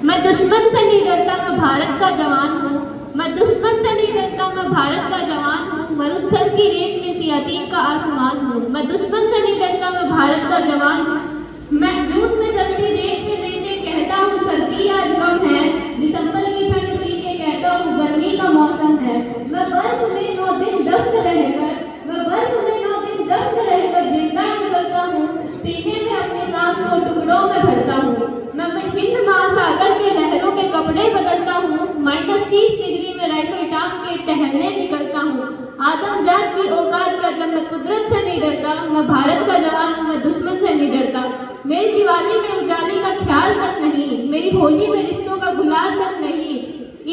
मैं दुश्मन से नहीं डरता, मैं भारत का जवान हूँ। मैं दुश्मन से नहीं डरता, मैं भारत का जवान हूँ। मरुस्थल की रेत में सियाचिन का आसमान हूँ। मैं दुश्मन से नहीं डरता, मैं भारत का जवान हूँ। मैं जून में जलती रेत में देते कहता हूँ सर्दी आज कम है। दिसंबर की ठंड पी के कहता हूँ गर्मी का मौसम है। मैं बर्फ में 9 दिन दफ्न रहकर, मैं बर्फ में 9 दिन दफ्न रहकर जिंदा निकलता हूँ। सीने में अपने सांस को टुकड़ों में भरता हूँ। मैं हिंद महासागर के लहरों के कपड़े बदलता हूँ। -30 डिग्री में राइफल टांग के टहलने निकलता हूँ। आदमजात की औकात का जब मैं कुदरत से नहीं डरता। मैं भारत का जवान हूँ, मैं दुश्मन से नहीं डरता। मेरी दिवाली में उजाले का ख्याल तक नहीं, मेरी होली में रिश्तों का गुलाल तक नहीं।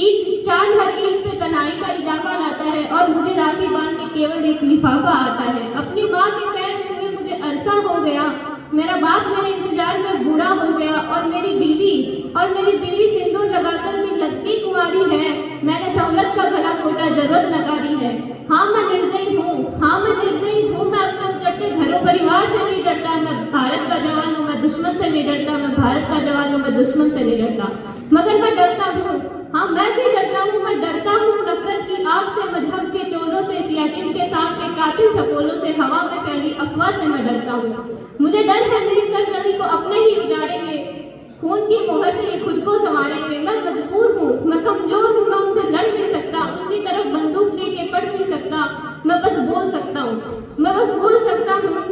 ईद चांद हर ईद पे तनाई का इजाफा लाता है और मुझे राखी बांध के केवल एक लिफाफा आता है। अपनी माँ के पैर छुए मुझे अरसा हो गया। मेरा बाप मेरे इंतजार में बूढ़ा हो गया और मेरी बीवी सिंदूर लगाकर भी लगती कुंवारी है। मैंने सहूलत का गला घोटा, जरूरत लगा दी है। हाँ मैं निर्दयी हूँ, हाँ मैं निर्दयी हूँ। मैं अपने उजड़ते घरों परिवार से नहीं डरता। मैं भारत का जवान हूँ, मैं दुश्मन से नहीं डरता। मैं भारत का जवान हूँ, मैं दुश्मन से नहीं डरता। मगर मैं डरता हूँ, हाँ मैं भी डरता हूँ। मैं डरता हूँ नफरत की आग से, मजहब के चोरों से, सियाचिन के सांप के कातिल सपोलों से, हवा में फैली अफवाह से मैं डरता हूँ। मुझे डर है मेरी सरजमी को अपने ही उजाड़ेंगे, खून की मोहर से ये खुद को संवारेंगे। मैं मजबूर हूँ, मैं कमजोर हूँ, मैं उनसे लड़ नहीं सकता। उनकी तरफ बंदूक लेके पढ़ नहीं सकता। मैं बस बोल सकता हूँ, मैं बस बोल सकता हूँ।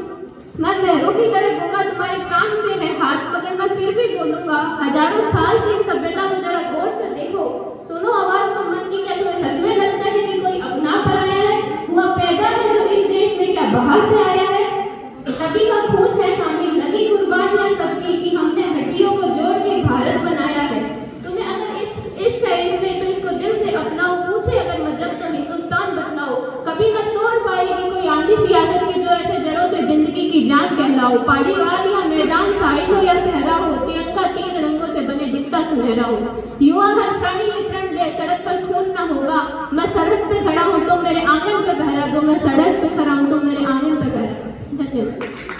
मैं लहरों की तरह दूंगा, तुम्हारे कान पे है हाथ, मगर मैं फिर भी बोलूंगा। हजारों साल की सभ्यता को जरा गौर से देखो, सुनो आवाज तो मन की। क्या तुम्हें सच में लगता है कि कोई अपना पर आया है? वह पैदा है जो इस देश में, क्या बाहर से आया है? सभी का खून है शामिल, लगी कुर्बानियां सबकी कि हमने हड्डियों को जोड़ के भारत बनाया है। तुम्हें अगर इस शहर से तो इसको दिल से अपनाओ। पूछे अगर मजहब तो हिंदुस्तान बदलाओ। कभी न तोड़ पाएगी कोई आंधी सियासत की जो ऐसे जड़ों से जिंदगी की जान कहलाओ। पहाड़ीवार या मैदान, साहिल हो या सहरा हो, तिरंगा 3 रंगों से बने दिखता सुनहरा हो। युवा हर प्राणी ये प्रण ले, सड़क पर खून न होगा। मैं सड़क पे खड़ा हूँ तो मेरे आंगन पे बहरा दो, मैं सड़क पे खड़ा हूँ तो मेरे आंगन पे बहरा दो। धन्यवाद।